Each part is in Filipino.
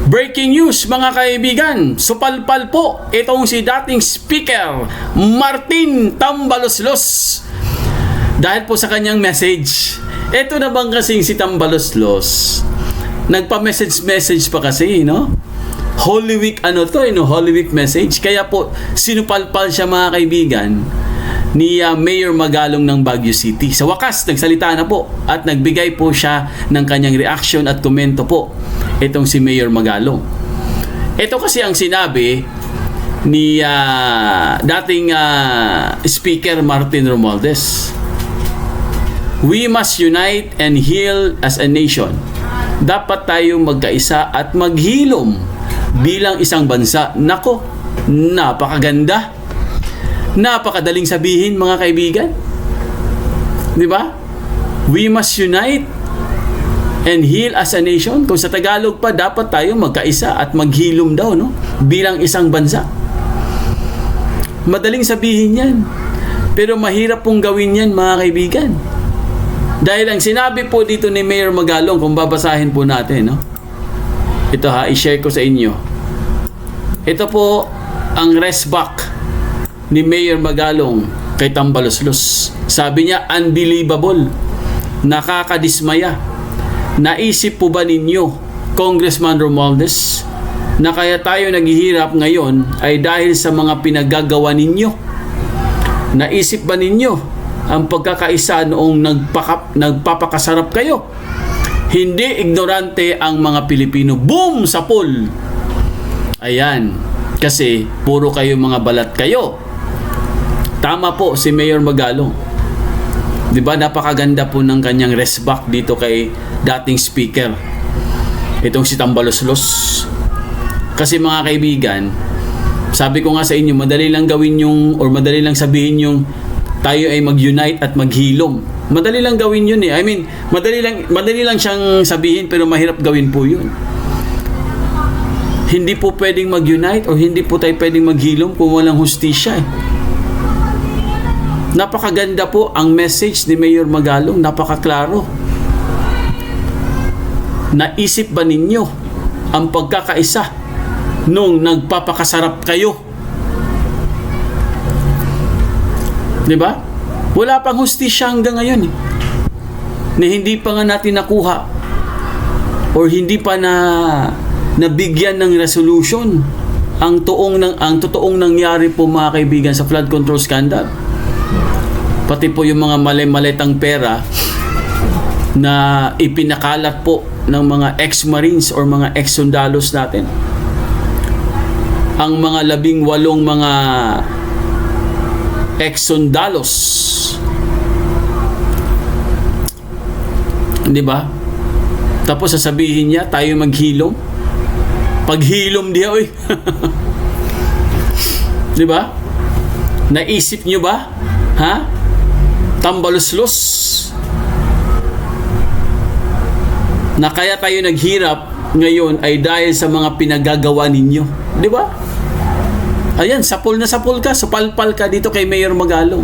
Breaking news mga kaibigan, supalpal po itong si dating Speaker Martin Tambaloslos dahil po sa kanyang message. Ito na bang kasing si Tambaloslos, nagpa-message pa kasi, no? Holy Week Holy Week message. Kaya po sinupalpal siya mga kaibigan ni Mayor Magalong ng Baguio City. Sa wakas, nagsalita na po at nagbigay po siya ng kanyang reaction at komento po itong si Mayor Magalong. Ito kasi ang sinabi ni dating Speaker Martin Romualdez. We must unite and heal as a nation. Dapat tayong magkaisa at maghilom bilang isang bansa. Nako, napakaganda. Napakadaling sabihin mga kaibigan. 'Di ba? We must unite and heal as a nation. Kung sa Tagalog pa, dapat tayo magkaisa at maghilom daw, no? Bilang isang bansa. Madaling sabihin 'yan. Pero mahirap pong gawin 'yan mga kaibigan. Dahil ang sinabi po dito ni Mayor Magalong, kung babasahin po natin, no? Ito i-share ko sa inyo. Ito po ang resback ni Mayor Magalong kay Tambaloslos. Sabi niya, unbelievable, nakakadismaya. Naisip po ba ninyo, Congressman Romualdez, na kaya tayo naghihirap ngayon ay dahil sa mga pinagagawa ninyo? Naisip ba ninyo ang pagkakaisa noong nagpapakasarap kayo? Hindi ignorante ang mga Pilipino. Boom! Sa poll. Ayan. Kasi puro kayo mga balat kayo. Tama po si Mayor Magalong. 'Di ba? Napakaganda po ng kanyang resback dito kay dating Speaker. Itong si Tambaloslos. Kasi mga kaibigan, sabi ko nga sa inyo, madali lang gawin yung or madali lang sabihin yung tayo ay mag-unite at maghilom. Madali lang gawin yun eh. I mean, madali lang siyang sabihin pero mahirap gawin po yun. Hindi po pwedeng mag-unite o hindi po tayo pwedeng maghilom kung walang hustisya eh. Napakaganda po ang message ni Mayor Magalong, napakaklaro. Naisip ba ninyo ang pagkakaisa nung nagpapakasarap kayo? 'Di ba? Wala pang hustisya hanggang ngayon eh. Na hindi pa nga natin nakuha or hindi pa nabigyan ng resolution ang totoong nangyari po mga kaibigan sa flood control scandal. Pati po yung mga mali-malitang pera na ipinakalat po ng mga ex-marines or mga ex-sundalos natin. Ang mga 18 mga ex-sundalos. Di ba? Tapos sasabihin niya, tayo maghilom. Paghilom diya, oy. Di ba? Naisip niyo ba? Ha? Tambaloslos na kaya tayo naghirap ngayon ay dahil sa mga pinagagawa ninyo. Di ba? Ayan, sapul ka, supalpal ka dito kay Mayor Magalong.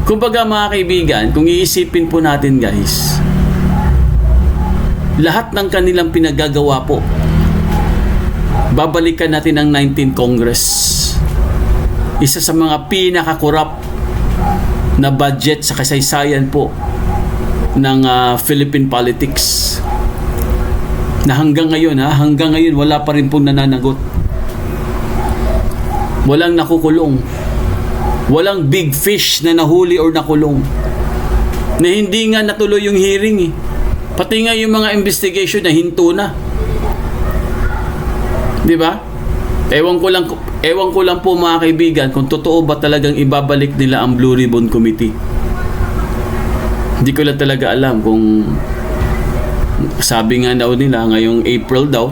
Kumbaga mga kaibigan, kung iisipin po natin guys, lahat ng kanilang pinagagawa po, babalikan natin ang 19th Congress. Isa sa mga pinaka-corrupt na budget sa kasaysayan po ng Philippine politics. Na hanggang ngayon wala pa rin pong nananagot. Walang nakukulong. Walang big fish na nahuli or nakulong. Na hindi nga natuloy yung hearing eh. Pati nga yung mga investigation na hinto na. 'Di ba? Ewan ko lang po mga kaibigan kung totoo ba talagang ibabalik nila ang Blue Ribbon Committee. Hindi ko lang talaga alam kung sabi nga daw nila ngayong April daw.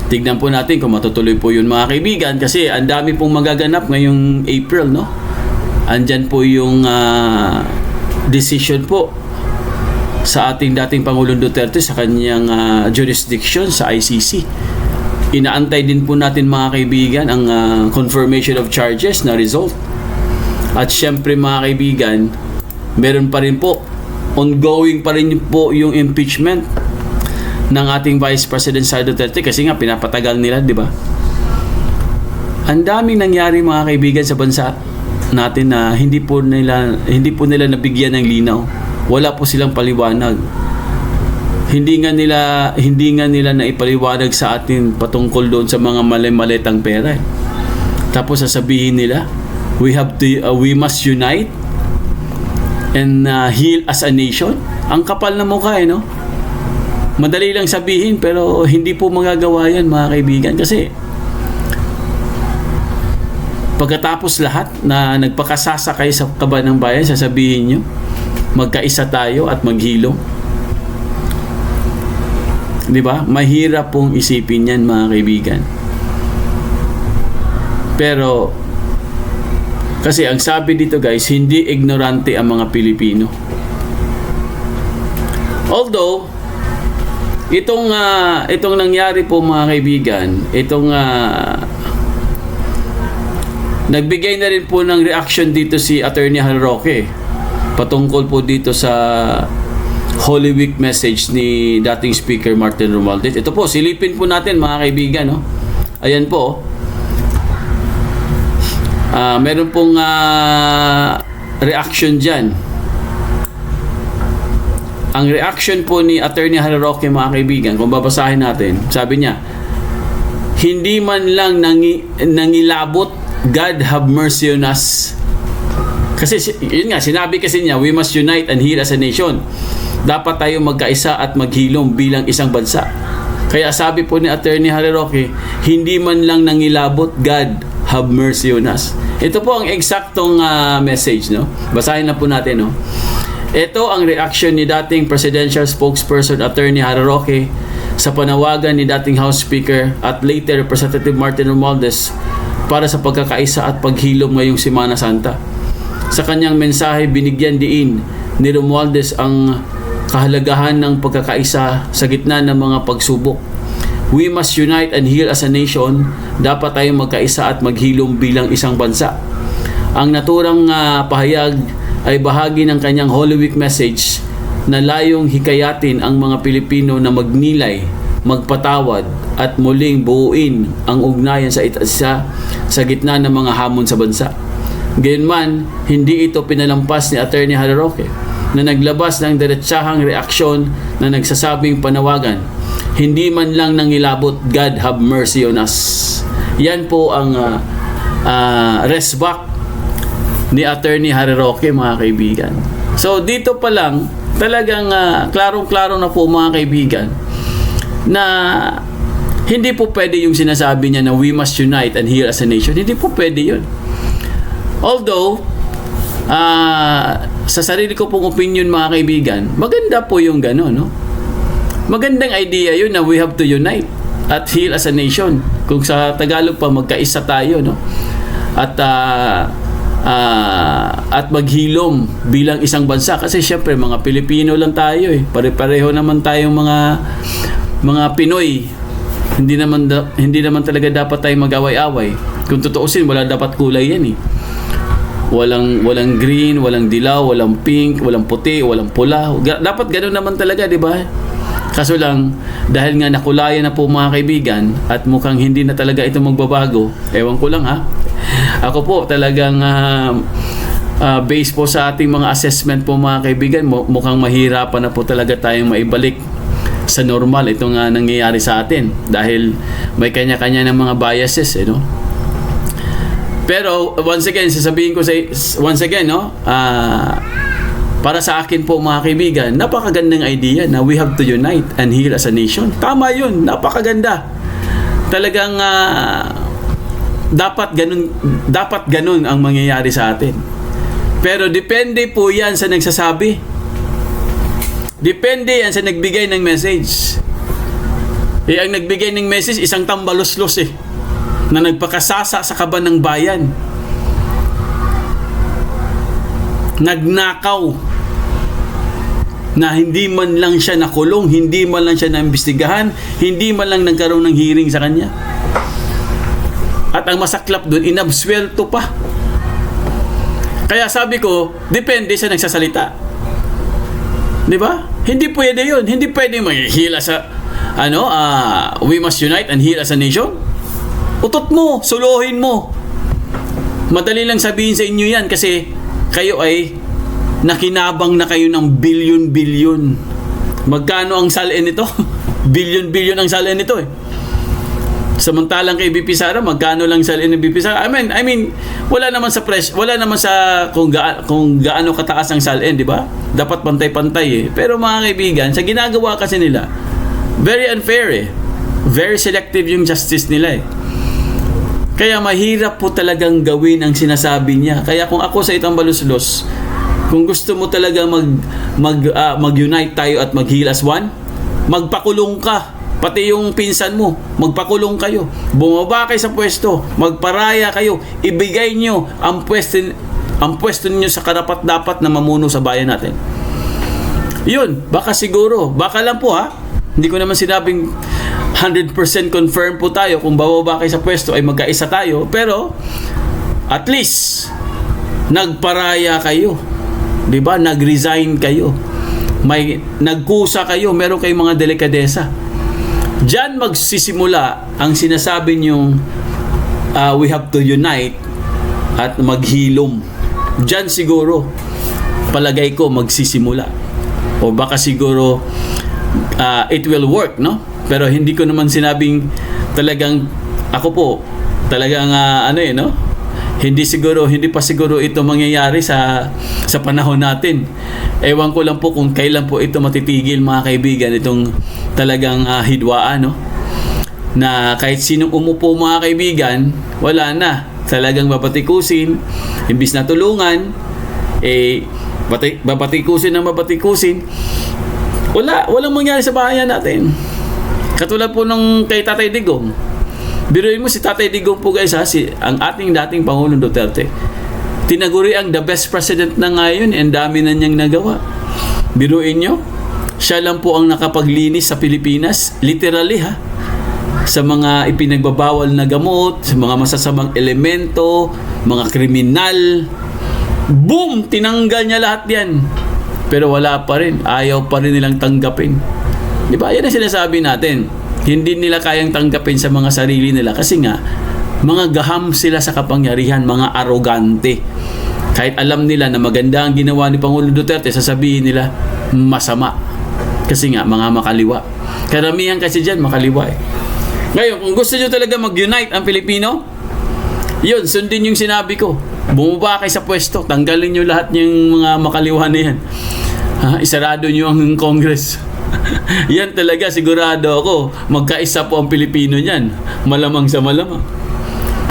Tignan po natin kung matutuloy po yun mga kaibigan kasi ang dami pong magaganap ngayong April, no? Andyan po yung decision po sa ating dating Pangulong Duterte sa kanyang jurisdiction sa ICC. Inaantay din po natin mga kaibigan ang confirmation of charges na result. At syempre mga kaibigan, meron pa rin po, ongoing pa rin po yung impeachment ng ating Vice President Sara Duterte kasi nga pinapatagal nila, di ba? Ang daming nangyari mga kaibigan sa bansa natin na hindi po nila nabigyan ng linaw. Wala po silang paliwanag. Hindi nga nila naipaliwanag sa atin patungkol doon sa mga mali-malitang pera. Tapos sasabihin nila, we must unite and heal as a nation. Ang kapal na mukha, no? Madali lang sabihin pero hindi po magagawa yan mga kaibigan kasi pagkatapos lahat na nagpakasasakay sa kaban ng bayan, sasabihin nyo magkaisa tayo at maghilom. Di ba? Mahirap pong isipin yan mga kaibigan. Pero kasi ang sabi dito guys, hindi ignorante ang mga Pilipino. Although itong nangyari po mga kaibigan, nagbigay na rin po ng reaction dito si Attorney Harry Roque patungkol po dito sa Holy Week message ni dating Speaker Martin Romualdez. Ito po, silipin po natin mga kaibigan, no? Ayan po. Meron pong reaction dyan. Ang reaction po ni Attorney Harry Roque mga kaibigan, kung babasahin natin, sabi niya, hindi man lang nangilabot, God have mercy on us. Kasi yun nga, sinabi kasi niya, we must unite and heal as a nation. Dapat tayo magkaisa at maghilom bilang isang bansa. Kaya sabi po ni Attorney Harry Roque, hindi man lang nangilabot, God have mercy on us. Ito po ang eksaktong message, no? Basahin na po natin, no? Ito ang reaction ni dating presidential spokesperson Attorney Harry Roque sa panawagan ni dating House Speaker at later Representative Martin Romualdez para sa pagkakaisa at paghilom ngayong Semana Santa. Sa kanyang mensahe, binigyan diin ni Romualdez ang kahalagahan ng pagkakaisa sa gitna ng mga pagsubok. We must unite and heal as a nation. Dapat tayong magkaisa at maghilom bilang isang bansa. Ang naturang pahayag ay bahagi ng kanyang Holy Week message na layong hikayatin ang mga Pilipino na magnilay, magpatawad at muling buuin ang ugnayan sa isa sa gitna ng mga hamon sa bansa. Gayunman, hindi ito pinalampas ni Attorney Harry Roque na naglabas ng diretsahang reaksyon na nagsasabing panawagan, hindi man lang nangilabot, God have mercy on us. Yan po ang resback ni Attorney Harry Roque mga kaibigan. So dito pa lang talagang klarong-klaro na po mga kaibigan na hindi po pwede yung sinasabi niya na we must unite and heal as a nation. Hindi po pwede yun. Although sa sarili ko pong opinion mga kaibigan, maganda po yung gano'n, no? Magandang idea yun na we have to unite at heal as a nation. Kung sa Tagalog pa, magkaisa tayo, no? At maghilom bilang isang bansa kasi syempre mga Pilipino lang tayo pare-pareho naman tayong mga Pinoy. Hindi naman talaga dapat tayong mag-away-away. Kung tutuusin, wala dapat kulay yan walang green, walang dilaw, walang pink, walang puti, walang pula. Dapat ganoon naman talaga, di ba? Kaso lang, dahil nga nakulayan na po mga kaibigan at mukhang hindi na talaga ito magbabago, ewan ko lang ha. Ako po talagang based po sa ating mga assessment po mga kaibigan, mukhang mahirapan na po talaga tayong maibalik sa normal itong nangyayari sa atin dahil may kanya-kanya ng mga biases, no? Pero once again, sasabihin ko no, para sa akin po mga kaibigan, napakagandang idea na we have to unite and heal as a nation. Tama yun, napakaganda. Talagang dapat ganun ang mangyayari sa atin. Pero depende po yan sa nagsasabi. Depende yan sa nagbigay ng message. Ang nagbigay ng message, isang tambalos-los na nagpakasasa sa kaban ng bayan. Nagnakaw na hindi man lang siya nakulong, hindi man lang siya naimbestigahan, hindi man lang nagkaroon ng hearing sa kanya. At ang masaklap doon, inabsuelto pa. Kaya sabi ko, depende sa nagsasalita. Di ba? Hindi pwede yun. Hindi pwede maghihila sa we must unite and heal as a nation? Utot mo, suluhin mo. Madali lang sabihin sa inyo yan kasi kayo ay nakinabang na kayo ng bilyon-bilyon. Magkano ang salin nito? Bilyon-bilyon ang salin nito eh. Samantalang kay BP Sara, magkano lang salin ng BP Sara? I mean, wala naman sa wala naman sa kung gaano kataas ang salin, di ba? Dapat pantay-pantay eh. Pero mga kaibigan, sa ginagawa kasi nila, very unfair eh. Very selective yung justice nila eh. Kaya mahirap po talagang gawin ang sinasabi niya. Kaya kung ako sa Itambaluslos, kung gusto mo talaga mag-unite tayo at mag-heal as one, magpakulong ka. Pati yung pinsan mo, magpakulong kayo. Bumaba kayo sa pwesto, magparaya kayo, ibigay nyo ang pwesto ninyo sa karapat-dapat na mamuno sa bayan natin. Yun, baka siguro, baka lang po ha, hindi ko naman sinabing 100% confirm po tayo kung bababa kayo sa pwesto ay magkaisa tayo, pero at least nagparaya kayo, di ba? Nag-resign kayo, may nagkusa kayo, meron kayong mga delikadesa. Diyan magsisimula ang sinasabi niyong we have to unite at maghilom. Diyan siguro palagay ko magsisimula. O baka siguro it will work, no? Pero hindi ko naman sinabing talagang ako po talagang no? Hindi pa siguro ito mangyayari sa panahon natin. Ewan ko lang po kung kailan po ito matitigil, mga kaibigan, itong talagang hidwaan, no? Na kahit sinong umupo, mga kaibigan, wala na. Talagang babatikusin, imbis na tulungan, babatikusin. Walang mangyari sa bayan natin. Katulad po nung kay Tatay Digong. Biruin mo si Tatay Digong po guys ang ating dating Pangulong Duterte. Tinaguri ang the best president na ngayon, ang dami na niyang nagawa. Biruin nyo, siya lang po ang nakapaglinis sa Pilipinas, literally sa mga ipinagbabawal na gamot, sa mga masasamang elemento, mga kriminal. Boom! Tinanggal niya lahat yan. Pero wala pa rin, ayaw pa rin nilang tanggapin. Di ba? Yan ang sinasabi natin. Hindi nila kayang tanggapin sa mga sarili nila kasi nga mga gaham sila sa kapangyarihan, mga arogante. Kahit alam nila na maganda ang ginawa ni Pangulong Duterte, sasabihin nila masama. Kasi nga mga makaliwa. Karamihan kasi dyan makaliwa eh. Ngayon, kung gusto nyo talaga mag-unite ang Pilipino, yun, sundin yung sinabi ko. Bumaba kayo sa pwesto, tanggalin nyo lahat yung mga makaliwa na yan. Isarado nyo ang Congress. Yan talaga, sigurado ako, magkaisa po ang Pilipino niyan. Malamang sa malamang.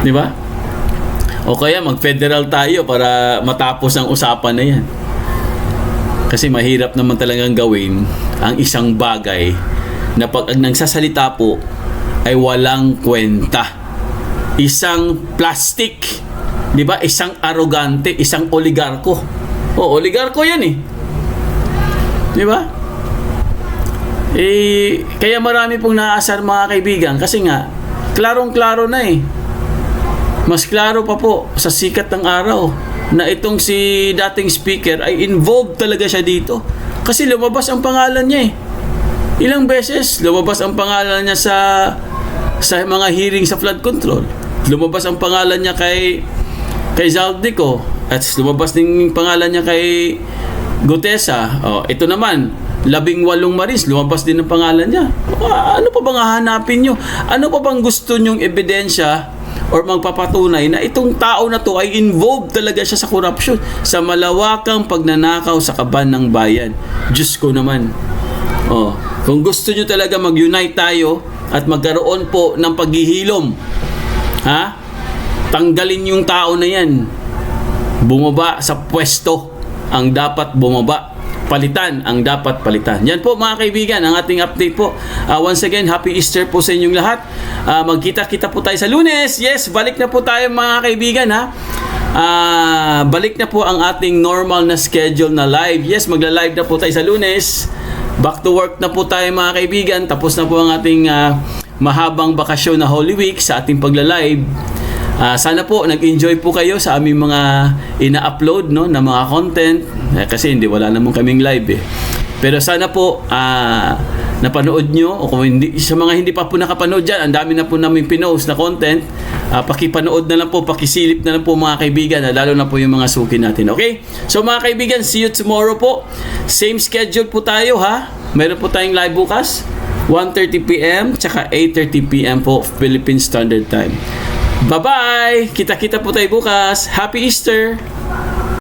Di ba? O kaya mag-federal tayo para matapos ang usapan na yan. Kasi mahirap naman talagang gawin ang isang bagay na pag nagsasalita po ay walang kwenta. Isang plastic, di ba? Isang arogante, isang oligarko. O, oligarko yan eh. Di ba? Kaya marami pong naaasar, mga kaibigan, kasi nga klarong-klaro na eh. Mas klaro pa po sa sikat ng araw na itong si dating speaker ay involved talaga siya dito. Kasi lumabas ang pangalan niya eh. Ilang beses lumabas ang pangalan niya sa mga hearing sa flood control. Lumabas ang pangalan niya kay Zaldico at lumabas din pangalan niya kay Gutesa. Ito naman 18 Marines, lumabas din ang pangalan niya. Ano pa bang hahanapin nyo? Ano pa bang gusto nyong ebidensya or magpapatunay na itong tao na to ay involved talaga siya sa corruption, sa malawakang pagnanakaw sa kaban ng bayan? Diyos ko naman. Kung gusto nyo talaga mag-unite tayo at magkaroon po ng paghihilom, tanggalin yung tao na yan. Bumaba sa pwesto ang dapat bumaba. Palitan ang dapat palitan. Yan po, mga kaibigan, ang ating update po. Once again, Happy Easter po sa inyong lahat. Magkita-kita po tayo sa Lunes. Yes, balik na po tayo, mga kaibigan, balik na po ang ating normal na schedule na live. Yes, magla-live na po tayo sa Lunes. Back to work na po tayo, mga kaibigan. Tapos na po ang ating mahabang bakasyon na Holy Week sa ating pagla-live. Sana po nag-enjoy po kayo sa aming mga ina-upload na mga content kasi wala namang kaming live eh. Pero sana po napanood nyo, o kung hindi, sa mga hindi pa po nakapanood dyan, ang dami na po namin pinost na content. Pakipanood na lang po, pakisilip na lang po mga kaibigan, lalo na po yung mga suki natin. Okay? So mga kaibigan, see you tomorrow po. Same schedule po tayo ha. Meron po tayong live bukas, 1:30 PM tsaka 8:30 PM po Philippine Standard Time. Bye-bye! Kita-kita po tayo bukas. Happy Easter!